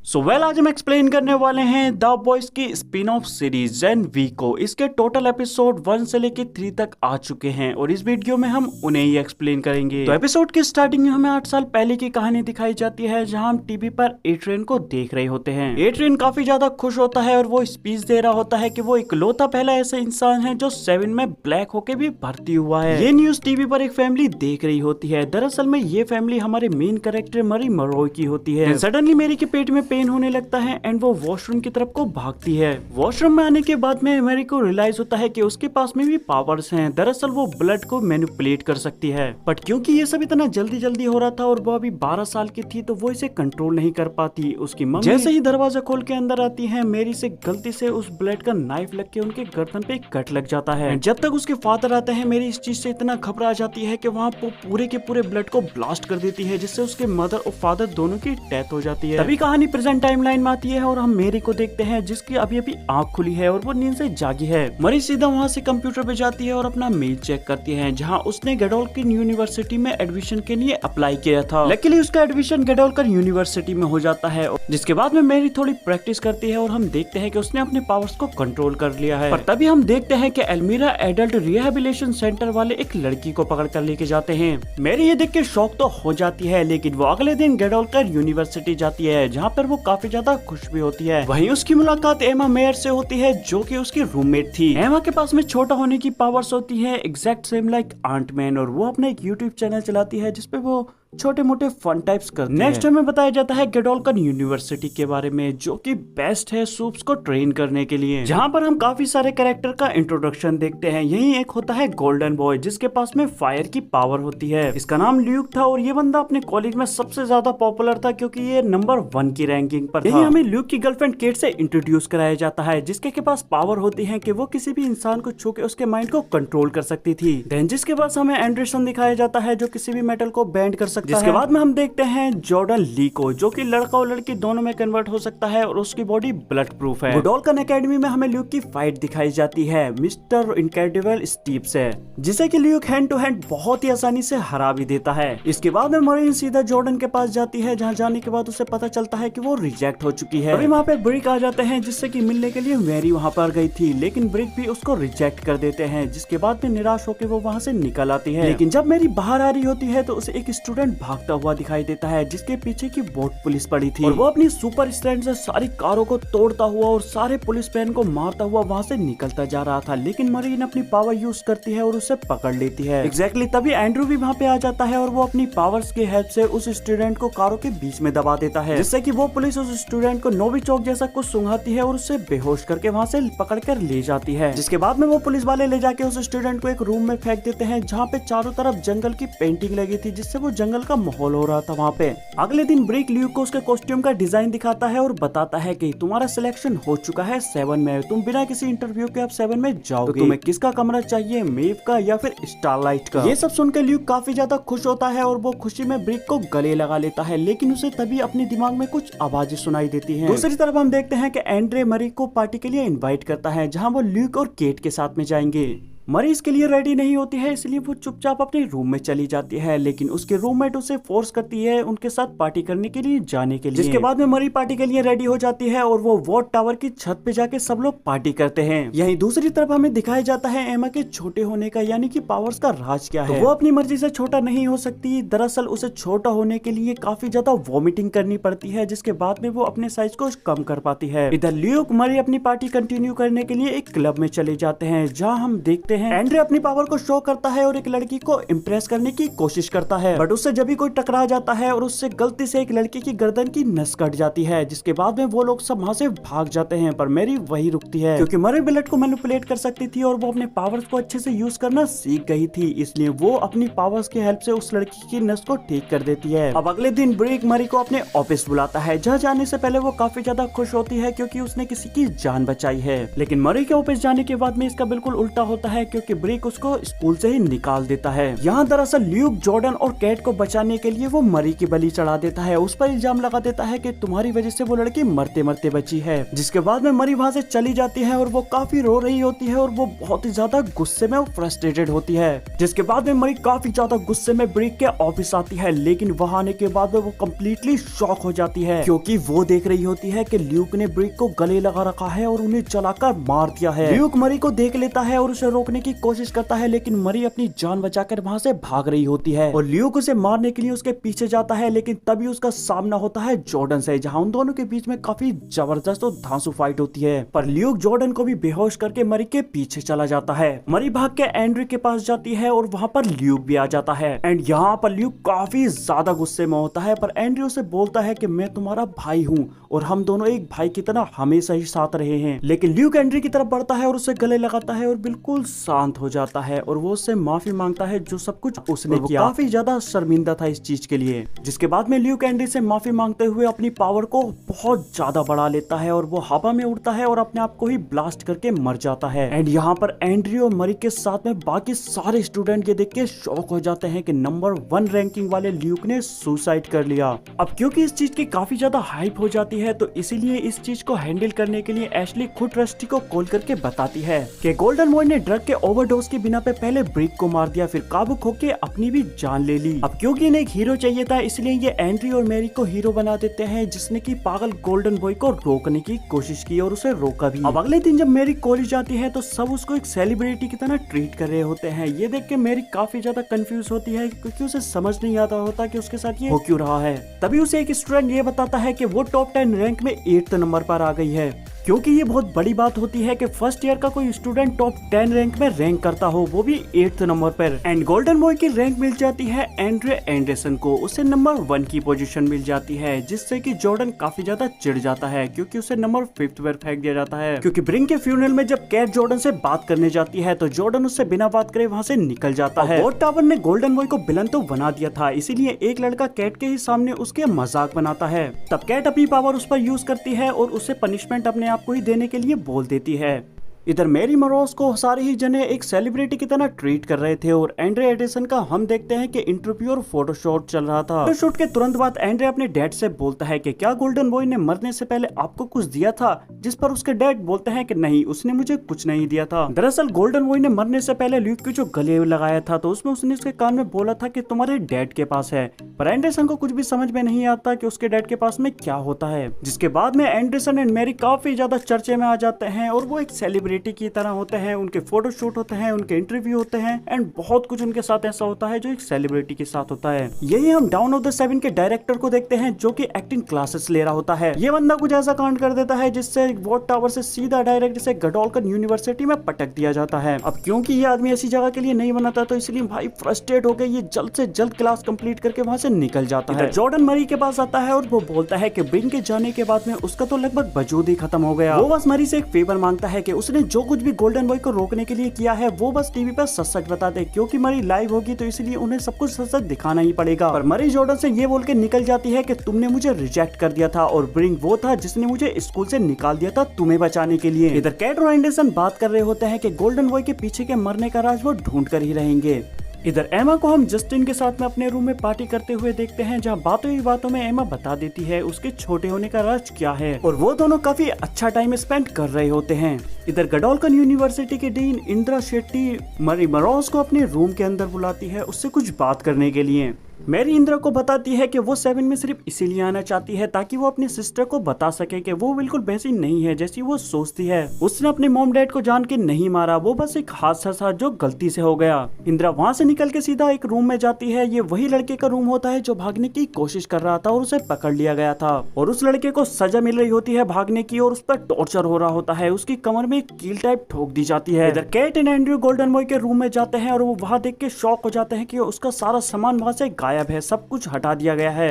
आज हम एक्सप्लेन करने वाले हैं द बॉयज की spin off series Gen V को। इसके टोटल एपिसोड 1 से लेके 3 तक आ चुके हैं और इस वीडियो में हम उन्हें ही एक्सप्लेन करेंगे। तो एपिसोड की स्टार्टिंग में हमें 8 साल पहले की कहानी दिखाई जाती है, जहां हम टीवी पर एड्रियन को देख रहे होते हैं। एड्रियन काफी ज्यादा खुश होता है और वो स्पीच दे रहा होता है कि वो इकलौता पहला ऐसा इंसान है जो 7 में ब्लैक होके भी भर्ती हुआ है। ये न्यूज टीवी पर एक फैमिली देख रही होती है। दरअसल में ये फैमिली हमारे मेन कैरेक्टर मरी मरोई की होती है। सडनली मेरी के पेट में पेन होने लगता है एंड वो वॉशरूम की तरफ को भागती है। वॉशरूम में आने के बाद में मेरी को रियलाइज होता है कि उसके पास में भी पावर्स हैं। दरअसल वो ब्लड को मैनिपुलेट कर सकती है, बट क्योंकि ये सब इतना जल्दी जल्दी हो रहा था और वो अभी 12 साल की थी तो वो इसे कंट्रोल नहीं कर पाती। उसकी मम्मी जैसे ही दरवाजा खोल के अंदर आती है, मेरी से गलती से उस ब्लड का नाइफ लग के उनके गर्दन पे कट लग जाता है। जब तक उसके फादर आते हैं, मेरी इस चीज से इतना घबरा जाती है कि वहाँ पूरे के पूरे ब्लड को ब्लास्ट कर देती है, जिससे उसके मदर और फादर दोनों की डेथ हो जाती है। तभी कहानी प्रेजेंट टाइमलाइन में आती है और हम मेरी को देखते हैं जिसकी अभी अभी आंख खुली है और वो नींद से जागी है। मरी सीधा वहाँ से कंप्यूटर पे जाती है और अपना मेल चेक करती है, जहाँ उसने गेडोल्किन यूनिवर्सिटी में एडमिशन के लिए अप्लाई किया था। लकीली उसका एडमिशन गेडोल्किन यूनिवर्सिटी में हो जाता है, जिसके बाद में मेरी थोड़ी प्रैक्टिस करती है और हम देखते हैं कि उसने अपने पावर्स को कंट्रोल कर लिया है। पर तभी हम देखते हैं कि एल्मीरा एडल्ट रिहेबिलिटेशन सेंटर वाले एक लड़की को पकड़ कर लेके जाते हैं। मेरी ये देख के शौक तो हो जाती है, लेकिन वो अगले दिन गेडोल्किन यूनिवर्सिटी जाती है, जहाँ पर वो काफी ज्यादा खुश भी होती है। वहीं उसकी मुलाकात एमा मेयर से होती है, जो कि उसकी रूममेट थी। एमा के पास में छोटा होने की पावर्स होती है, exact same like Ant Man, और वो अपना एक यूट्यूब चैनल चलाती है जिसपे वो छोटे मोटे फन टाइप्स करती है। नेक्स्ट हमें बताया जाता है गेडोल्किन यूनिवर्सिटी के बारे में, जो कि बेस्ट है सूप्स को ट्रेन करने के लिए, जहां पर हम काफी सारे कैरेक्टर का इंट्रोडक्शन देखते हैं। यही एक होता है गोल्डन बॉय, जिसके पास में फायर की पावर होती है। इसका नाम ल्यूक था और ये बंदा अपने कॉलेज में सबसे ज्यादा पॉपुलर था, क्योंकि ये नंबर 1 की रैंकिंग पर था। यही हमें ल्यूक की गर्लफ्रेंड केट से इंट्रोड्यूस कराया जाता है, जिसके के पास पावर होती है कि वो किसी भी इंसान को छू के उसके माइंड को कंट्रोल कर सकती थी। देन जिसके पास हमें एंडरसन दिखाया जाता है, जो किसी भी मेटल को बैंड कर सकता है। जिसके बाद में हम देखते हैं जॉर्डन ली को, जो कि लड़का और लड़की दोनों में कन्वर्ट हो सकता है और उसकी बॉडी ब्लड प्रूफ है। गेडोल्किन एकेडमी में हमें ल्यूक की फाइट दिखाई जाती है मिस्टर इनक्रेडिबल स्टीव से, जिसे कि ल्यूक हैंड टू हैंड बहुत ही आसानी से हरा भी देता है। इसके बाद में मरीन सीधा जॉर्डन के पास जाती है, जहाँ जाने के बाद उसे पता चलता है कि वो रिजेक्ट हो चुकी है। वहाँ पे ब्रिक आ जाते हैं, जिससे कि मिलने के लिए मैरी वहाँ पर गई थी, लेकिन ब्रिक भी उसको रिजेक्ट कर देते हैं। जिसके बाद में निराश होकर वो वहाँ से निकल आती है। लेकिन जब मैरी बाहर आ रही होती है तो उसे एक स्टूडेंट भागता हुआ दिखाई देता है, जिसके पीछे की बोट पुलिस पड़ी थी, और वो अपनी सुपर स्ट्रेंथ से सारी कारों को तोड़ता हुआ और सारे पुलिस मैन को मारता हुआ वहाँ से निकलता जा रहा था। लेकिन मरीन अपनी पावर यूज करती है और उसे पकड़ लेती है। एग्जैक्टली तभी एंड्रू भी वहाँ पे आ जाता है और वो अपनी पावर्स की हेल्प से उस स्टूडेंट को कारों के बीच में दबा देता है, जिससे कि वो पुलिस उस स्टूडेंट को नोविचोक जैसा कुछ सुंघाती है और उसे बेहोश करके वहाँ से पकड़ कर ले जाती है। जिसके बाद में वो पुलिस वाले ले जाके उस स्टूडेंट को एक रूम में फेंक देते हैं, जहाँ पे चारों तरफ जंगल की पेंटिंग लगी थी, जिससे वो जंगल का माहौल हो रहा था वहाँ पे। अगले दिन ब्रिक ल्यूक को उसके कॉस्ट्यूम का डिजाइन दिखाता है और बताता है कि तुम्हारा सिलेक्शन हो चुका है 7 में, तुम बिना किसी इंटरव्यू के अब 7 में जाओगे। तो तुम्हें किसका कमरा चाहिए, मेव का या फिर स्टारलाइट का? ये सब सुनकर ल्यूक काफी ज्यादा खुश होता है और वो खुशी में ब्रिक को गले लगा लेता है, लेकिन उसे तभी अपने दिमाग में कुछ आवाजें सुनाई देती हैं। दूसरी तरफ हम देखते हैं कि एंड्रे मरी को पार्टी के लिए इनवाइट करता है, जहाँ वो ल्यूक और केट के साथ में जाएंगे। मरी इसके लिए रेडी नहीं होती है, इसलिए वो चुपचाप अपने रूम में चली जाती है, लेकिन उसके रूममेट उसे फोर्स करती है उनके साथ पार्टी करने के लिए जाने के लिए। जिसके बाद में मरी पार्टी के लिए रेडी हो जाती है और वो वॉट टावर की छत पे जाके सब लोग पार्टी करते हैं। यहीं दूसरी तरफ हमें दिखाया जाता है एमा के छोटे होने का, यानी कि पावर्स का राज क्या है। तो वो अपनी मर्जी से छोटा नहीं हो सकती। दरअसल उसे छोटा होने के लिए काफी ज्यादा वॉमिटिंग करनी पड़ती है, जिसके बाद में वो अपने साइज को कम कर पाती है। इधर ल्यूक मरी अपनी पार्टी कंटिन्यू करने के लिए एक क्लब में चले जाते हैं, जहाँ हम देखते हैं एंड्रे अपनी पावर को शो करता है और एक लड़की को इम्प्रेस करने की कोशिश करता है, बट उससे जब भी कोई टकरा जाता है और उससे गलती से एक लड़की की गर्दन की नस कट जाती है। जिसके बाद में वो लोग सब वहाँ से भाग जाते हैं, पर मेरी वही रुकती है, क्योंकि मरी ब्लड को मैनिपुलेट कर सकती थी और वो अपने पावर्स को अच्छे से यूज करना सीख गई थी, इसलिए वो अपनी पावर्स की हेल्प से उस लड़की की नस को ठीक कर देती है। अब अगले दिन ब्रिक मरी को अपने ऑफिस बुलाता है, जहाँ जाने से पहले वो काफी ज्यादा खुश होती है, क्योंकि उसने किसी की जान बचाई है। लेकिन मरी के ऑफिस जाने के बाद में इसका बिल्कुल उल्टा होता है, है क्योंकि ब्रिक उसको स्कूल से ही निकाल देता है। यहाँ दरअसल ल्यूक जॉर्डन और कैट को बचाने के लिए वो मरी की बलि चढ़ा देता है, उस पर इल्जाम लगा देता है कि तुम्हारी वजह से वो लड़की मरते मरते बची है। जिसके बाद में मरी वहाँ से चली जाती है और वो काफी रो रही होती है और वो बहुत ही ज्यादा गुस्से में और फ्रस्ट्रेटेड होती है। जिसके बाद में मरी काफी ज्यादा गुस्से में ब्रिक के ऑफिस आती है, लेकिन वहाँ आने के बाद वो कम्प्लीटली शॉक हो जाती है क्योंकि वो देख रही होती है कि ल्यूक ने ब्रिक को गले लगा रखा है और उन्हें जलाकर मार दिया है। ल्यूक मरी को देख लेता है और उसे रोकने की कोशिश करता है, लेकिन मरी अपनी जान बचाकर वहाँ से भाग रही होती है और ल्यूक उसे मारने के लिए उसके पीछे जाता है, लेकिन तभी उसका सामना होता है जॉर्डन से, जहाँ उन दोनों के बीच में काफी जबरदस्त और धांसू फाइट होती है। पर ल्यूक जॉर्डन को भी बेहोश करके मरी के पीछे चला जाता है। मरी भाग के एंड्रयू के पास जाती है और वहाँ पर ल्यूक भी आ जाता है एंड यहाँ पर ल्यूक काफी ज्यादा गुस्से में होता है, पर एंड्रयू से बोलता है कि मैं तुम्हारा भाई हूँ और हम दोनों एक भाई की तरह हमेशा ही साथ रहे हैं। लेकिन ल्यूक एंड्रयू की तरफ बढ़ता है और उसे गले लगाता है और बिल्कुल शांत हो जाता है और वो उससे माफी मांगता है जो सब कुछ उसने किया। काफी ज्यादा शर्मिंदा था इस चीज के लिए। जिसके बाद में ल्यूक एंड्रयू से माफी मांगते हुए अपनी पावर को बहुत ज्यादा बढ़ा लेता है और वो हवा में उड़ता है और अपने आप को ही ब्लास्ट करके मर जाता है। एंड यहाँ पर एंड्रयू और मरी के साथ में बाकी सारे स्टूडेंट ये देख के शॉक हो जाते हैं कि नंबर 1 रैंकिंग वाले ल्यूक ने सुसाइड कर लिया। अब क्योंकि इस चीज की काफी ज्यादा हाइप हो जाती है तो इसीलिए इस चीज को हैंडल करने के लिए एशली खुद रस्टी को कॉल करके बताती है कि गोल्डन बॉय ने ड्रग के ओवरडोज के बिना पे पहले ब्रिक को मार दिया, फिर काबू खो के अपनी भी जान ले ली। अब क्योंकि इन्हें एक हीरो चाहिए था इसलिए ये एंड्रयू और मैरी को हीरो बना देते हैं, जिसने की पागल गोल्डन बॉय को रोकने की कोशिश की और उसे रोका भी। अब अगले दिन जब मैरी कॉलेज जाती है तो सब उसको एक सेलिब्रिटी की तरह ट्रीट कर रहे होते हैं। ये देख के मैरी काफी ज्यादा कंफ्यूज होती है क्योंकि उसे समझ नहीं आता होता कि उसके साथ ये हो क्यों रहा है। तभी उसे एक स्टूडेंट ये बताता है कि वो टॉप 10 रैंक में 8th नंबर पर आ गई है, क्योंकि ये बहुत बड़ी बात होती है कि फर्स्ट ईयर का कोई स्टूडेंट टॉप 10 रैंक में रैंक करता हो, वो भी 8th नंबर पर। एंड गोल्डन बॉय की रैंक मिल जाती है एंड्रे एंडरसन को, उसे नंबर 1 की पोजीशन मिल जाती है, जिससे कि जॉर्डन काफी ज्यादा चिढ़ जाता है क्योंकि उसे नंबर 5th पर फेंक दिया जाता है। क्योंकि ब्रिंग के फ्यूनरल में जब कैट जॉर्डन से बात करने जाती है तो जॉर्डन उससे बिना बात करे वहाँ से निकल जाता है। वॉट टावर ने गोल्डन बॉय को विलन तो बना दिया था, इसीलिए एक लड़का कैट के ही सामने उसके मजाक बनाता है। तब कैट अपनी पावर उस पर यूज करती है और उसे पनिशमेंट अपने आप को ही देने के लिए बोल देती है। इधर मैरी मरोज को सारे ही जने एक सेलिब्रिटी की तरह ट्रीट कर रहे थे और एंड्रे एडिसन का हम देखते हैं कि इंटरव्यू और फोटोशूट चल रहा था। फोटोशूट के तुरंत बाद एंड्रे अपने डैड से बोलता है कि क्या गोल्डन बॉय ने मरने से पहले आपको कुछ दिया था, जिस पर उसके डैड बोलते हैं कि नहीं, उसने मुझे कुछ नहीं दिया था। दरअसल गोल्डन बॉय ने मरने से पहले ल्यूक को जो गले लगाया था तो उसमें उसने उसके कान में बोला था कि तुम्हारे डैड के पास है, पर एंडरसन को कुछ भी समझ में नहीं आता कि उसके डैड के पास में क्या होता है। जिसके बाद में एंडरसन एंड मैरी काफी ज्यादा चर्चे में आ जाते हैं और वो एक सेलिब्रिटी की तरह होते हैं, उनके फोटोशूट होते हैं, उनके इंटरव्यू होते हैं एंड बहुत कुछ उनके साथ ऐसा होता है जो एक सेलिब्रिटी के साथ होता है। यही हम डाउन ऑफ द 7 के डायरेक्टर को देखते हैं जो कि एक्टिंग क्लासेस ले रहा होता है। ये बंदा कुछ ऐसा कांड कर देता है जिससे वॉट टावर से सीधा डायरेक्ट इसे गडोल्कन यूनिवर्सिटी में पटक दिया जाता है। अब क्योंकि ये आदमी ऐसी जगह के लिए नहीं बना था तो इसलिए भाई फ्रस्ट्रेट होकर ये जल्द से जल्द क्लास कंप्लीट करके वहाँ से निकल जाता है। जॉर्डन मरी के पास आता है और वो बोलता है कि ब्रिंग के जाने के बाद में उसका तो लगभग वजूद ही खत्म हो गया। वो बस मरी से एक फेवर मांगता है कि उसने जो कुछ भी गोल्डन बॉय को रोकने के लिए किया है वो बस टीवी पर सच सच बता दे, क्योंकि मरी लाइव होगी तो इसलिए उन्हें सब कुछ सच सच दिखाना ही पड़ेगा। पर मरी जॉर्डन से ये बोल के निकल जाती है कि तुमने मुझे रिजेक्ट कर दिया था और ब्रिंग वो था जिसने मुझे स्कूल से निकाल दिया था तुम्हें बचाने के लिए। इधर कैट और एंडरसन बात कर रहे होते हैं कि गोल्डन बॉय के पीछे के मरने का राज वो ढूंढ कर ही रहेंगे। इधर एमा को हम जस्टिन के साथ में अपने रूम में पार्टी करते हुए देखते हैं, जहां बातों ही बातों में एमा बता देती है उसके छोटे होने का राज क्या है और वो दोनों काफी अच्छा टाइम स्पेंड कर रहे होते हैं। इधर गडोल्कन यूनिवर्सिटी के डीन इंदिरा शेट्टी मरी मरोज को अपने रूम के अंदर बुलाती है उससे कुछ बात करने के लिए। मैरी इंदिरा को बताती है कि वो 7 में सिर्फ इसीलिए आना चाहती है ताकि वो अपनी सिस्टर को बता सके कि वो बिल्कुल वैसी नहीं है जैसी वो सोचती है। उसने अपने मॉम डैड को जान के नहीं मारा, वो बस एक हादसा था जो गलती से हो गया। इंदिरा वहाँ से निकल के सीधा एक रूम में जाती है। ये वही लड़के का रूम होता है जो भागने की कोशिश कर रहा था और उसे पकड़ लिया गया था और उस लड़के को सजा मिल रही होती है भागने की और उस पर टॉर्चर हो रहा होता है। उसकी कमर में एक कील टाइप ठोक दी जाती है। इधर Cate and Andrew Golden Boy के रूम में जाते हैं और वो वहाँ देख के शॉक हो जाते हैं कि उसका सारा सामान वहाँ से गायब है, सब कुछ हटा दिया गया है।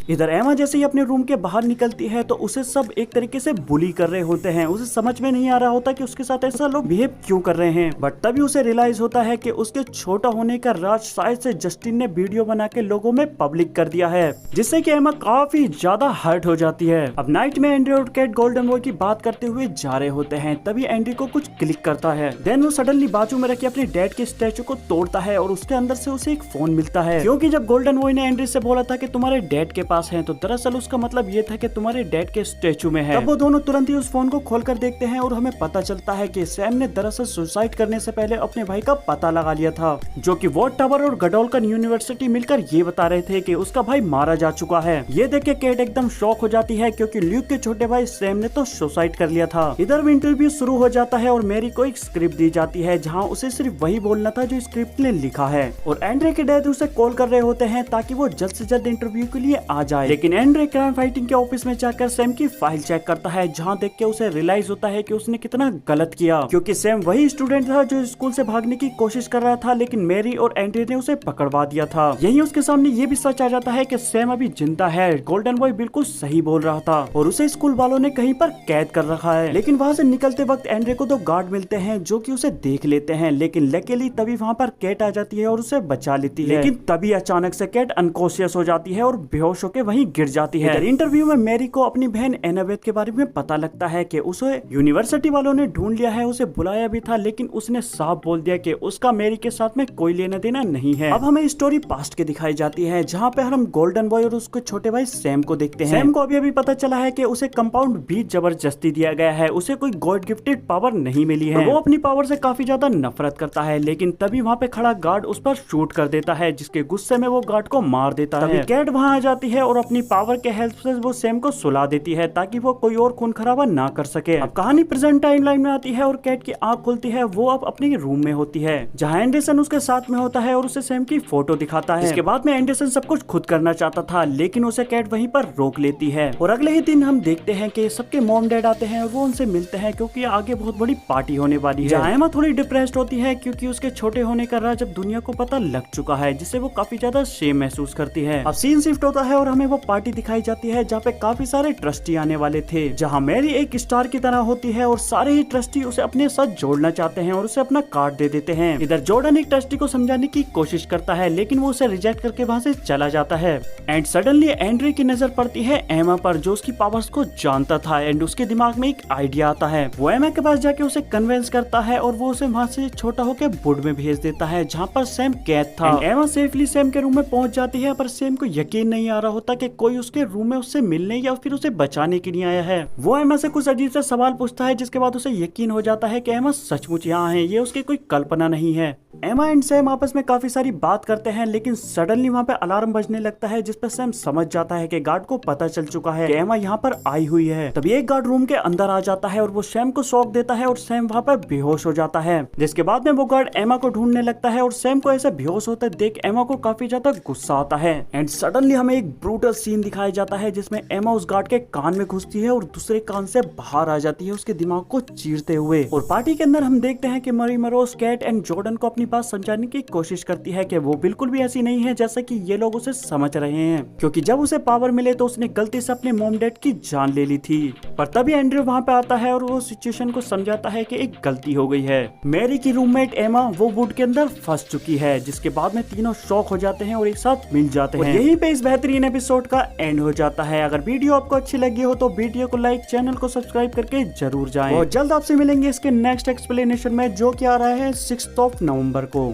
इधर एमा जैसे ही अपने रूम के बाहर निकलती है तो उसे सब एक तरीके से बुली कर रहे होते हैं। उसे समझ में नहीं आ रहा होता कि उसके साथ ऐसा लोग बिहेव क्यों कर रहे हैं, बट तभी उसे रियलाइज होता है कि उसके छोटा होने का राज शायद से जस्टिन ने वीडियो बना के लोगों में पब्लिक कर दिया है, जिससे कि एमा काफी ज्यादा हर्ट हो जाती है। अब नाइट में एंड्री और कैट गोल्डन बॉय की बात करते हुए जा रहे होते हैं, तभी एंड्री को कुछ क्लिक करता है। देन वो सडनली बाजू में रखे अपने डैड के स्टैचू को तोड़ता है और उसके अंदर से उसे एक फोन मिलता है, क्योंकि जब गोल्डन बॉय ने एंड्री से बोला था कि तुम्हारे डैड के पास है, तो दरअसल उसका मतलब ये था कि तुम्हारे डैड के स्टैचू में है। तब वो दोनों तुरंत ही उस फोन को खोलकर देखते हैं और हमें पता चलता है कि सैम ने दरअसल सुसाइड करने से पहले अपने भाई का पता लगा लिया था, जो कि वॉट टावर और गडोल्कन यूनिवर्सिटी मिलकर ये बता रहे थे कि उसका भाई मारा जा चुका है। ये देख के केट एकदम शॉक हो जाती है, क्योंकि ल्यूक के छोटे भाई सैम ने तो सुसाइड कर लिया था। इधर इंटरव्यू शुरू हो जाता है और मैरी को एक स्क्रिप्ट दी जाती है, जहाँ उसे सिर्फ वही बोलना था जो स्क्रिप्ट ने लिखा है। और एंड्रे के डैड उसे कॉल कर रहे होते हैं ताकि वो जल्द से जल्द इंटरव्यू के लिए आ जाए, लेकिन एंड्रे क्राइम फाइटिंग के ऑफिस में जाकर सैम की फाइल चेक करता है, जहाँ देख के उसे रियलाइज होता है कि उसने कितना गलत किया, क्योंकि सैम वही स्टूडेंट था जो स्कूल से भागने की कोशिश कर रहा था, लेकिन मैरी और एंड्रे ने उसे पकड़वा दिया था। यही उसके सामने ये भी सच आ जाता है कि सैम अभी जिंदा है। गोल्डन बॉय बिल्कुल सही बोल रहा था और उसे स्कूल वालों ने कहीं पर कैद कर रखा है। लेकिन वहाँ से निकलते वक्त एंड्रे को 2 गार्ड मिलते हैं जो कि उसे देख लेते हैं, लेकिन लकीली तभी वहाँ पर कैट आ जाती है और उसे बचा लेती है। लेकिन तभी अचानक से कैट अनकॉन्शियस हो जाती है और बेहोश होकर वहीं गिर जाती है। इंटरव्यू में मैरी को अपनी बहन एनाबेथ के बारे में पता लगता है कि उसे यूनिवर्सिटी वालों ने ढूंढ लिया है, उसे बुलाया भी था, लेकिन उसने साफ बोल दिया कि उसका मैरी के साथ में कोई लेना देना नहीं है। अब हमें स्टोरी पास्ट के दिखाई जाती है, जहाँ पे हम गोल्डन बॉय और उसके छोटे भाई सैम को देखते हैं। सैम को अभी पता चला है कि उसे कंपाउंड भी जबरदस्ती दिया गया है, उसे कोई गॉड गिफ्टेड पावर नहीं मिली है। वो अपनी पावर से काफी ज्यादा नफरत करता है, लेकिन तभी वहाँ पे खड़ा गार्ड उस पर शूट कर देता है, जिसके गुस्से में वो गार्ड को मार देता है। कैट वहाँ आ जाती है और अपनी पावर के हेल्प से वो सैम को सुला देती है ताकि वो कोई और खून खराबा ना कर सके। अब कहानी प्रेजेंट टाइमलाइन में आती है और कैट की आंख खुलती है। वो अब अपने रूम में होती है, जहाँ एंडरसन उसके साथ में होता है और उसे सैम की फोटो दिखाता है। इसके बाद में एंडरसन सब कुछ खुद करना चाहता था, लेकिन उसे कैट वहीं पर रोक लेती है। और अगले ही दिन हम देखते हैं कि सबके मॉम डैड आते हैं और वो उनसे मिलते हैं, क्योंकि आगे बहुत बड़ी पार्टी होने वाली है। जहाँ एमा थोड़ी डिप्रेस्ड होती है, क्योंकि उसके छोटे होने का राज अब दुनिया को पता लग चुका है, जिससे वो काफी ज्यादा शेम महसूस करती है। अब सीन शिफ्ट होता है और हमें वो पार्टी दिखाई जाती है जहाँ पे काफी सारे ट्रस्टी आने वाले थे, जहाँ मैरी एक स्टार की तरह होती है और सारे ही ट्रस्टी उसे अपने साथ जोड़ना चाहते हैं और उसे अपना कार्ड दे देते हैं। इधर जॉर्डन एक ट्रस्टी को समझाने की कोशिश करता है, लेकिन वो उसे रिजेक्ट करके वहाँ से चला जाता है। एंड सडनली एंड्री की नजर पड़ती है एमा पर, जो उसकी पावर्स को जानता था, एंड उसके दिमाग में एक आइडिया आता है। वो एमा के पास जाके उसे कन्विंस करता है और वो उसे वहाँ से छोटा होकर वुड में भेज देता है, जहाँ पर सैम कैद था। एमा सेफली सैम के रूम में पहुंच जाती है, पर सैम को यकीन नहीं आ रहा होता कि कोई उसके रूम में उससे मिलने या फिर उसे बचाने के लिए आया है। वो एमा से कुछ अजीब सा सवाल पूछता है, जिसके बाद उसे यकीन हो जाता है कि एमा सचमुच यहाँ है, ये उसकी कोई कल्पना नहीं है। एमा एंड सैम आपस में काफी सारी बात करते हैं, लेकिन सडनली वहाँ पे अलार्म बजने लगता है, जिस पर सैम समझ जाता है कि गार्ड को पता चल चुका है कि एमा यहाँ पर आई हुई है। तभी एक गार्ड रूम के अंदर आ जाता है और वो सैम को शॉक देता है और सैम वहाँ पर बेहोश हो जाता है। जिसके बाद में वो गार्ड एमा को ढूंढने लगता है और सैम को ऐसे बेहोश होते देख एमा को काफी ज्यादा गुस्सा आता है। एंड सडनली हमें एक ब्रूटल सीन दिखाया जाता है, जिसमें एमा उस गार्ड के कान में घुसती है और दूसरे कान से बाहर आ जाती है, उसके दिमाग को चीरते हुए। और पार्टी के अंदर हम देखते हैं कि मरी मरोस कैट एंड जॉर्डन को अपनी बात समझाने की कोशिश करती है कि वो बिल्कुल भी ऐसी नहीं है जैसा कि ये लोग उसे समझ रहे हैं, क्योंकि जब उसे पावर मिले तो उसने गलती से अपने मॉम डैड की जान ले ली थी। पर तभी एंड्रयू वहाँ पे आता है और वो सिचुएशन को समझाता है कि एक गलती हो गई है। मैरी की रूममेट एमा वो वुड के अंदर फंस चुकी है, जिसके बाद में तीनों शॉक हो जाते हैं और एक साथ मिल जाते हैं। यहीं पे इस बेहतरीन एपिसोड का एंड हो जाता है। अगर वीडियो आपको अच्छी लगी हो तो वीडियो को लाइक, चैनल को सब्सक्राइब करके जरूर जाएं। और जल्द आपसे मिलेंगे इसके नेक्स्ट एक्सप्लेनेशन में, जो कि आ रहा है 6 नवंबर को।